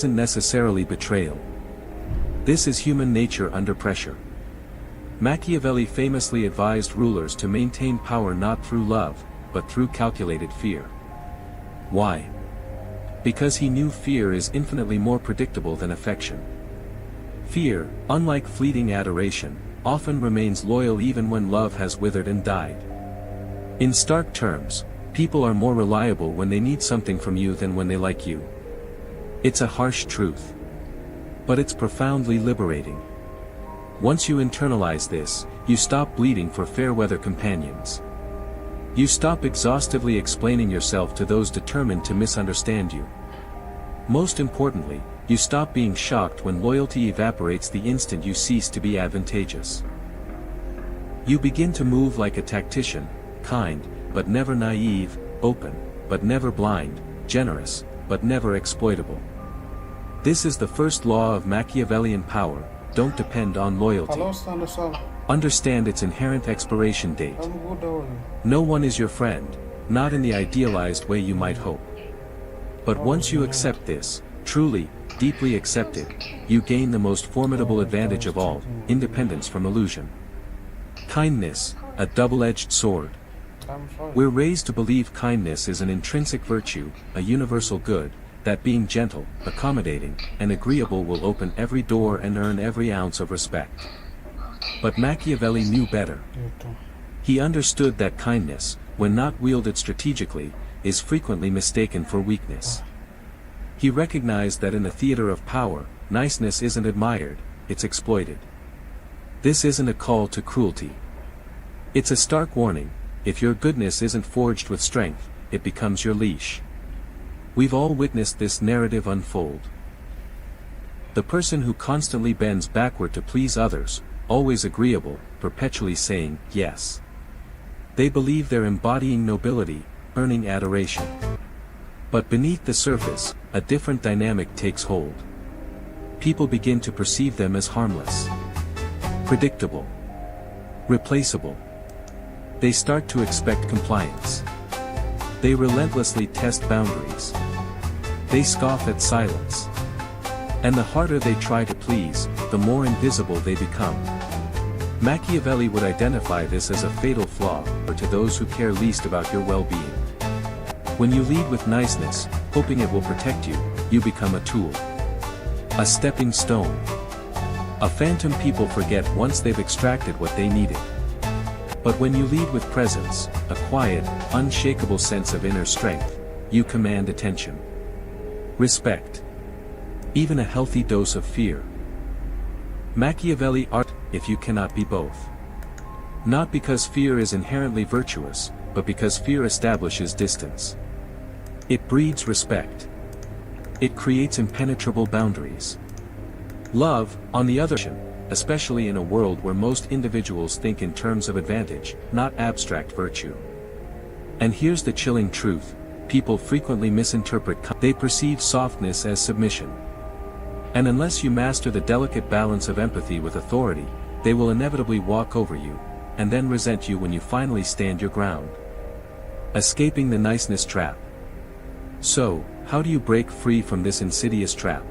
isn't necessarily betrayal. This is human nature under pressure. Machiavelli famously advised rulers to maintain power not through love, but through calculated fear. Why? Because he knew fear is infinitely more predictable than affection. Fear, unlike fleeting adoration, often remains loyal even when love has withered and died. In stark terms, people are more reliable when they need something from you than when they like you. It's a harsh truth. But it's profoundly liberating. Once you internalize this, you stop bleeding for fair-weather companions. You stop exhaustively explaining yourself to those determined to misunderstand you. Most importantly, you stop being shocked when loyalty evaporates the instant you cease to be advantageous. You begin to move like a tactician, kind, but never naive, open, but never blind, generous, but never exploitable. This is the first law of Machiavellian power: don't depend on loyalty. Understand its inherent expiration date. No one is your friend, not in the idealized way you might hope. But once you accept this, truly, deeply accept it, you gain the most formidable advantage of all: independence from illusion. Kindness, a double-edged sword. We're raised to believe kindness is an intrinsic virtue, a universal good, that being gentle, accommodating, and agreeable will open every door and earn every ounce of respect. But Machiavelli knew better. He understood that kindness, when not wielded strategically, is frequently mistaken for weakness. He recognized that in the theater of power, niceness isn't admired, it's exploited. This isn't a call to cruelty. It's a stark warning: if your goodness isn't forged with strength, it becomes your leash. We've all witnessed this narrative unfold. The person who constantly bends backward to please others, always agreeable, perpetually saying yes. They believe they're embodying nobility, earning adoration. But beneath the surface, a different dynamic takes hold. People begin to perceive them as harmless, predictable, replaceable. They start to expect compliance. They relentlessly test boundaries. They scoff at silence. And the harder they try to please, the more invisible they become. Machiavelli would identify this as a fatal flaw, or to those who care least about your well-being. When you lead with niceness, hoping it will protect you, you become a tool. A stepping stone. A phantom people forget once they've extracted what they needed. But when you lead with presence, a quiet, unshakable sense of inner strength, you command attention. Respect. Even a healthy dose of fear. Machiavelli art, if you cannot be both. Not because fear is inherently virtuous, but because fear establishes distance. It breeds respect. It creates impenetrable boundaries. Love, on the other hand, especially in a world where most individuals think in terms of advantage, not abstract virtue. And here's the chilling truth: people frequently misinterpret. They perceive softness as submission. And unless you master the delicate balance of empathy with authority, they will inevitably walk over you, and then resent you when you finally stand your ground. Escaping the niceness trap. So, how do you break free from this insidious trap?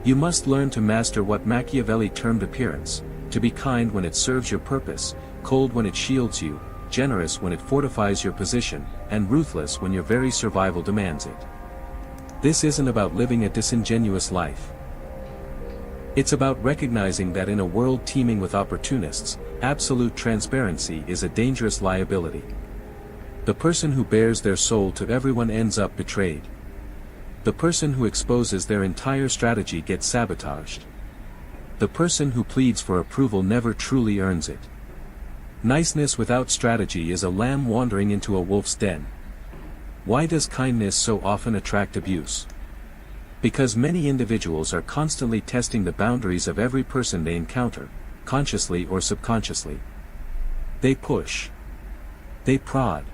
You must learn to master what Machiavelli termed appearance: to be kind when it serves your purpose, cold when it shields you, generous when it fortifies your position, and ruthless when your very survival demands it. This isn't about living a disingenuous life. It's about recognizing that in a world teeming with opportunists, absolute transparency is a dangerous liability. The person who bears their soul to everyone ends up betrayed. The person who exposes their entire strategy gets sabotaged. The person who pleads for approval never truly earns it. Niceness without strategy is a lamb wandering into a wolf's den. Why does kindness so often attract abuse? Because many individuals are constantly testing the boundaries of every person they encounter, consciously or subconsciously. They push. They prod.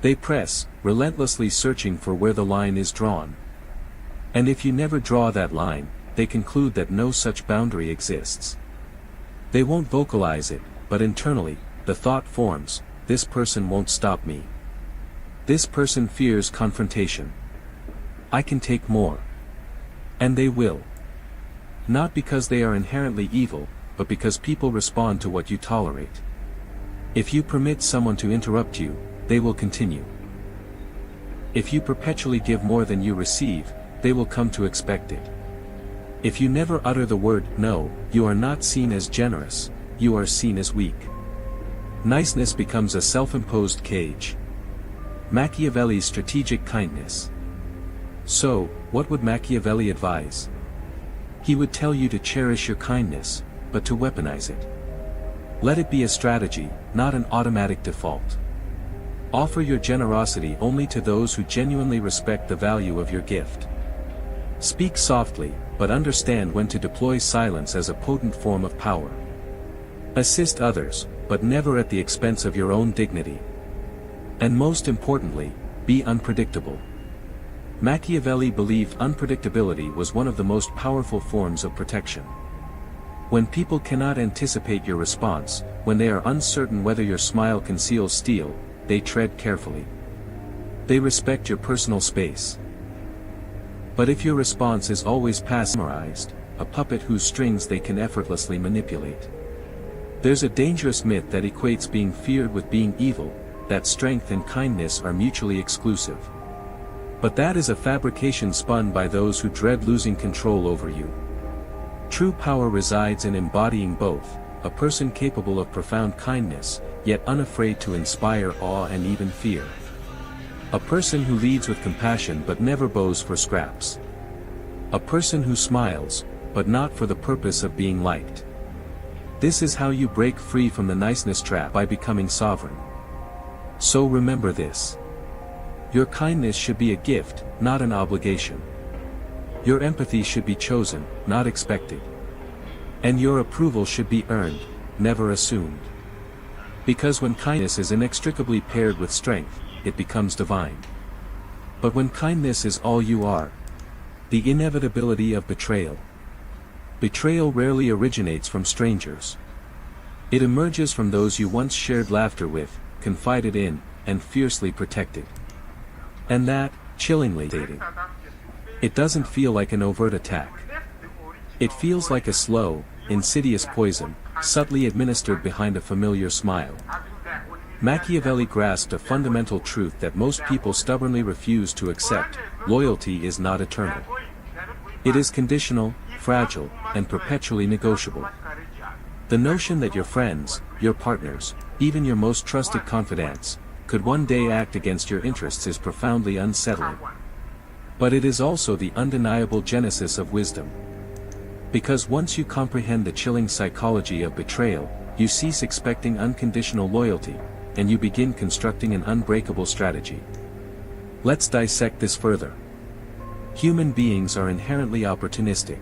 They press, relentlessly searching for where the line is drawn. And if you never draw that line, they conclude that no such boundary exists. They won't vocalize it, but internally, the thought forms: this person won't stop me. This person fears confrontation. I can take more. And they will. Not because they are inherently evil, but because people respond to what you tolerate. If you permit someone to interrupt you, they will continue. If you perpetually give more than you receive, they will come to expect it. If you never utter the word no, you are not seen as generous, you are seen as weak. Niceness becomes a self-imposed cage. Machiavelli's strategic kindness. So, what would Machiavelli advise? He would tell you to cherish your kindness, but to weaponize it. Let it be a strategy, not an automatic default. Offer your generosity only to those who genuinely respect the value of your gift. Speak softly, but understand when to deploy silence as a potent form of power. Assist others, but never at the expense of your own dignity. And most importantly, be unpredictable. Machiavelli believed unpredictability was one of the most powerful forms of protection. When people cannot anticipate your response, when they are uncertain whether your smile conceals steel, they tread carefully. They respect your personal space. But if your response is always mesmerized, a puppet whose strings they can effortlessly manipulate. There's a dangerous myth that equates being feared with being evil, that strength and kindness are mutually exclusive. But that is a fabrication spun by those who dread losing control over you. True power resides in embodying both, a person capable of profound kindness, yet unafraid to inspire awe and even fear. A person who leads with compassion but never bows for scraps. A person who smiles, but not for the purpose of being liked. This is how you break free from the niceness trap by becoming sovereign. So remember this. Your kindness should be a gift, not an obligation. Your empathy should be chosen, not expected. And your approval should be earned, never assumed. Because when kindness is inextricably paired with strength, it becomes divine. But when kindness is all you are, the inevitability of betrayal. Betrayal rarely originates from strangers. It emerges from those you once shared laughter with, confided in, and fiercely protected. And that, chillingly dating. It doesn't feel like an overt attack. It feels like a slow, insidious poison, subtly administered behind a familiar smile. Machiavelli grasped a fundamental truth that most people stubbornly refuse to accept: loyalty is not eternal. It is conditional, fragile, and perpetually negotiable. The notion that your friends, your partners, even your most trusted confidants, could one day act against your interests is profoundly unsettling. But it is also the undeniable genesis of wisdom. Because once you comprehend the chilling psychology of betrayal, you cease expecting unconditional loyalty, and you begin constructing an unbreakable strategy. Let's dissect this further. Human beings are inherently opportunistic.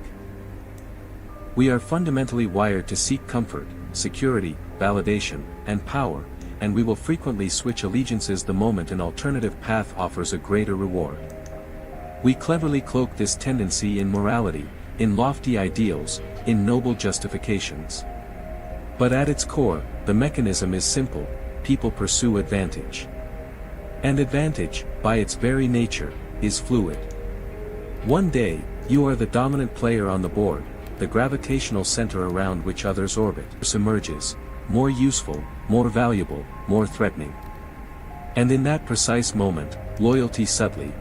We are fundamentally wired to seek comfort, security, validation, and power, and we will frequently switch allegiances the moment an alternative path offers a greater reward. We cleverly cloak this tendency in morality, in lofty ideals, in noble justifications. But at its core, the mechanism is simple: people pursue advantage. And advantage, by its very nature, is fluid. One day, you are the dominant player on the board, the gravitational center around which others orbit. Emerges, more useful, more valuable, more threatening. And in that precise moment, loyalty subtly,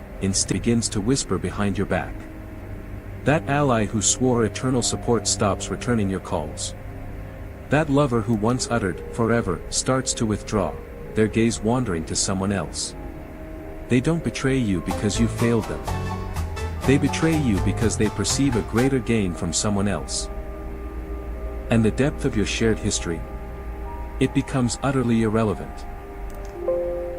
begins to whisper behind your back. That ally who swore eternal support stops returning your calls. That lover who once uttered, "forever," starts to withdraw, their gaze wandering to someone else. They don't betray you because you failed them. They betray you because they perceive a greater gain from someone else. And the depth of your shared history? It becomes utterly irrelevant.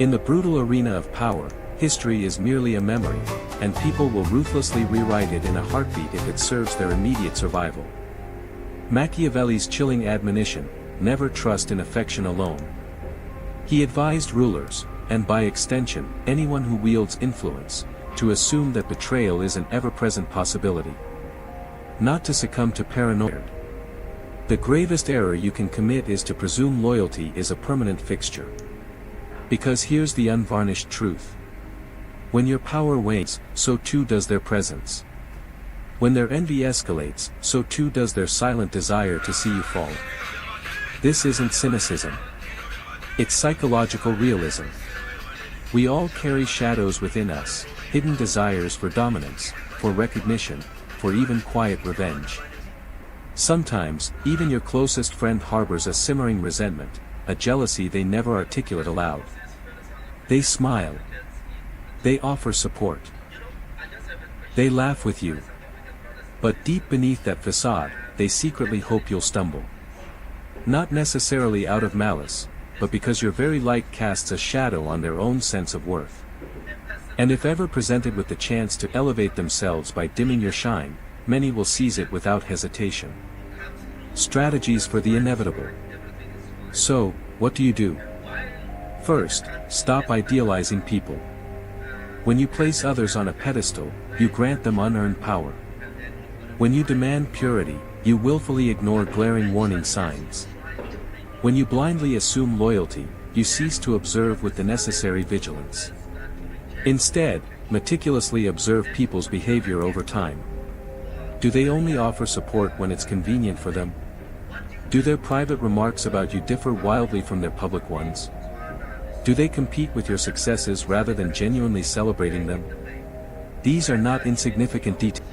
In the brutal arena of power, history is merely a memory, and people will ruthlessly rewrite it in a heartbeat if it serves their immediate survival. Machiavelli's chilling admonition: never trust in affection alone. He advised rulers, and by extension, anyone who wields influence, to assume that betrayal is an ever-present possibility. Not to succumb to paranoia. The gravest error you can commit is to presume loyalty is a permanent fixture. Because here's the unvarnished truth. When your power wanes, so too does their presence. When their envy escalates, so too does their silent desire to see you fall. This isn't cynicism. It's psychological realism. We all carry shadows within us, hidden desires for dominance, for recognition, for even quiet revenge. Sometimes, even your closest friend harbors a simmering resentment, a jealousy they never articulate aloud. They smile. They offer support. They laugh with you. But deep beneath that facade, they secretly hope you'll stumble. Not necessarily out of malice, but because your very light casts a shadow on their own sense of worth. And if ever presented with the chance to elevate themselves by dimming your shine, many will seize it without hesitation. Strategies for the inevitable. So, what do? First, stop idealizing people. When you place others on a pedestal, you grant them unearned power. When you demand purity, you willfully ignore glaring warning signs. When you blindly assume loyalty, you cease to observe with the necessary vigilance. Instead, meticulously observe people's behavior over time. Do they only offer support when it's convenient for them? Do their private remarks about you differ wildly from their public ones? Do they compete with your successes rather than genuinely celebrating them? These are not insignificant details.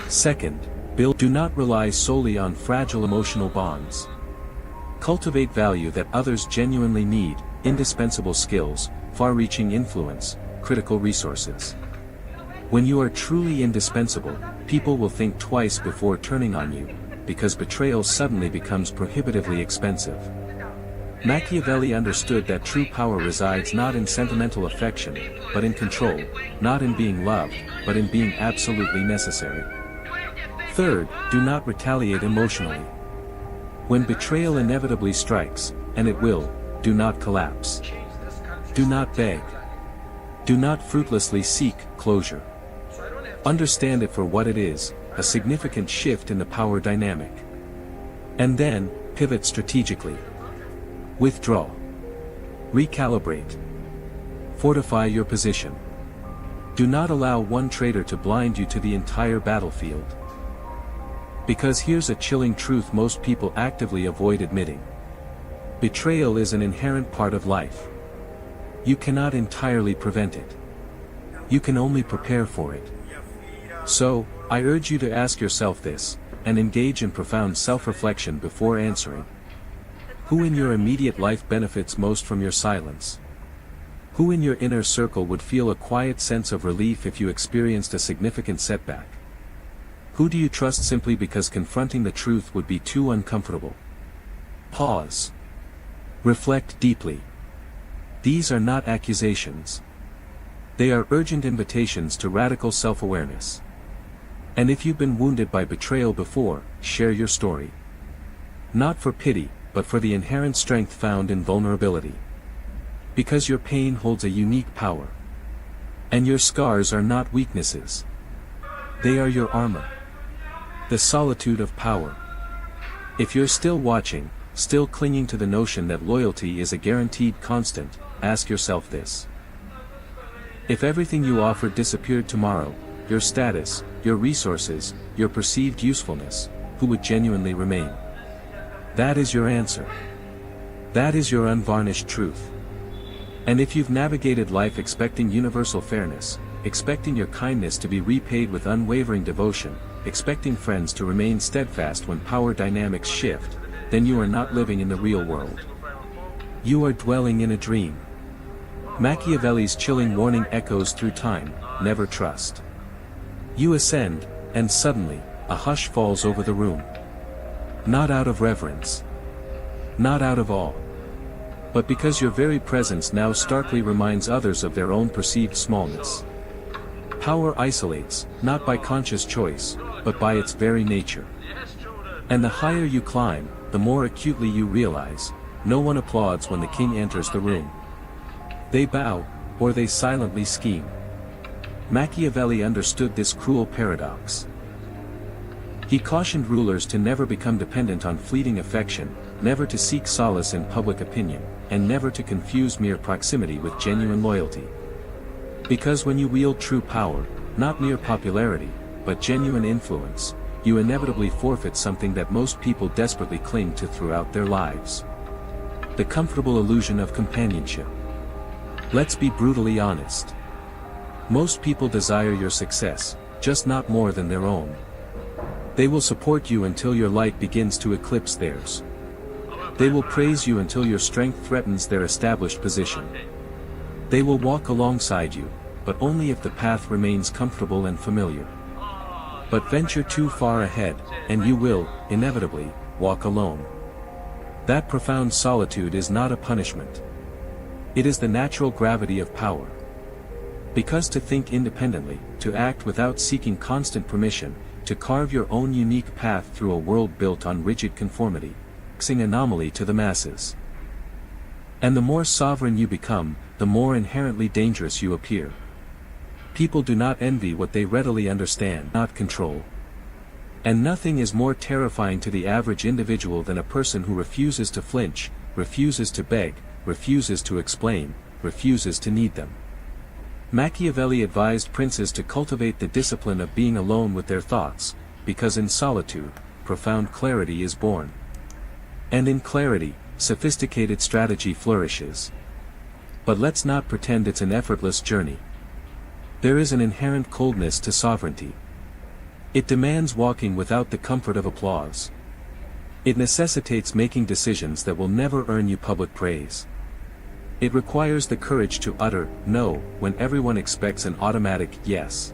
Second, do not rely solely on fragile emotional bonds. Cultivate value that others genuinely need, indispensable skills, far-reaching influence, critical resources. When you are truly indispensable, people will think twice before turning on you, because betrayal suddenly becomes prohibitively expensive. Machiavelli understood that true power resides not in sentimental affection, but in control, not in being loved, but in being absolutely necessary. Third, do not retaliate emotionally. When betrayal inevitably strikes, and it will, do not collapse. Do not beg. Do not fruitlessly seek closure. Understand it for what it is, a significant shift in the power dynamic. And then, pivot strategically. Withdraw. Recalibrate. Fortify your position. Do not allow one traitor to blind you to the entire battlefield. Because here's a chilling truth most people actively avoid admitting. Betrayal is an inherent part of life. You cannot entirely prevent it. You can only prepare for it. So, I urge you to ask yourself this, and engage in profound self-reflection before answering. Who in your immediate life benefits most from your silence? Who in your inner circle would feel a quiet sense of relief if you experienced a significant setback? Who do you trust simply because confronting the truth would be too uncomfortable? Pause. Reflect deeply. These are not accusations. They are urgent invitations to radical self-awareness. And if you've been wounded by betrayal before, share your story. Not for pity, but for the inherent strength found in vulnerability. Because your pain holds a unique power. And your scars are not weaknesses. They are your armor. The solitude of power. If you're still watching, still clinging to the notion that loyalty is a guaranteed constant, ask yourself this. If everything you offered disappeared tomorrow, your status, your resources, your perceived usefulness, who would genuinely remain? That is your answer. That is your unvarnished truth. And if you've navigated life expecting universal fairness, expecting your kindness to be repaid with unwavering devotion, expecting friends to remain steadfast when power dynamics shift, then you are not living in the real world. You are dwelling in a dream. Machiavelli's chilling warning echoes through time, never trust. You ascend, and suddenly, a hush falls over the room. Not out of reverence. Not out of awe. But because your very presence now starkly reminds others of their own perceived smallness. Power isolates, not by conscious choice, but by its very nature. And the higher you climb, the more acutely you realize, no one applauds when the king enters the room. They bow, or they silently scheme. Machiavelli understood this cruel paradox. He cautioned rulers to never become dependent on fleeting affection, never to seek solace in public opinion, and never to confuse mere proximity with genuine loyalty. Because when you wield true power, not mere popularity, but genuine influence, you inevitably forfeit something that most people desperately cling to throughout their lives. The comfortable illusion of companionship. Let's be brutally honest. Most people desire your success, just not more than their own. They will support you until your light begins to eclipse theirs. They will praise you until your strength threatens their established position. They will walk alongside you, but only if the path remains comfortable and familiar. But venture too far ahead, and you will, inevitably, walk alone. That profound solitude is not a punishment. It is the natural gravity of power. Because to think independently, to act without seeking constant permission, to carve your own unique path through a world built on rigid conformity, an anomaly to the masses. And the more sovereign you become, the more inherently dangerous you appear. People do not envy what they readily understand, not control. And nothing is more terrifying to the average individual than a person who refuses to flinch, refuses to beg, refuses to explain, refuses to need them. Machiavelli advised princes to cultivate the discipline of being alone with their thoughts, because in solitude, profound clarity is born. And in clarity, sophisticated strategy flourishes. But let's not pretend it's an effortless journey. There is an inherent coldness to sovereignty. It demands walking without the comfort of applause. It necessitates making decisions that will never earn you public praise. It requires the courage to utter no when everyone expects an automatic yes.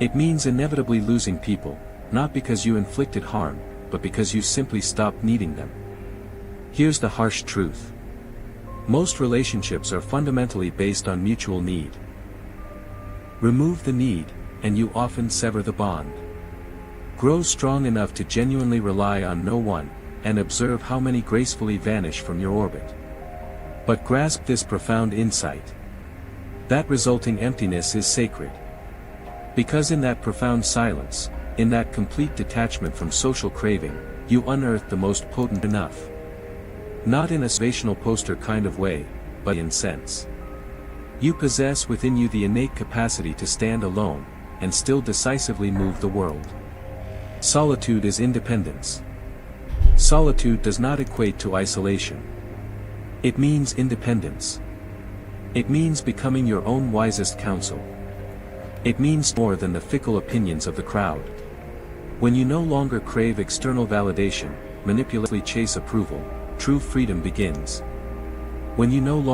It means inevitably losing people, not because you inflicted harm, but because you simply stopped needing them. Here's the harsh truth. Most relationships are fundamentally based on mutual need. Remove the need, and you often sever the bond. Grow strong enough to genuinely rely on no one, and observe how many gracefully vanish from your orbit. But grasp this profound insight. That resulting emptiness is sacred. Because in that profound silence, in that complete detachment from social craving, you unearth the most potent enough. Not in a motivational poster kind of way, but in sense. You possess within you the innate capacity to stand alone, and still decisively move the world. Solitude is independence. Solitude does not equate to isolation. It means independence. It means becoming your own wisest counsel. It means more than the fickle opinions of the crowd. When you no longer crave external validation, manipulatively chase approval, true freedom begins. When you no longer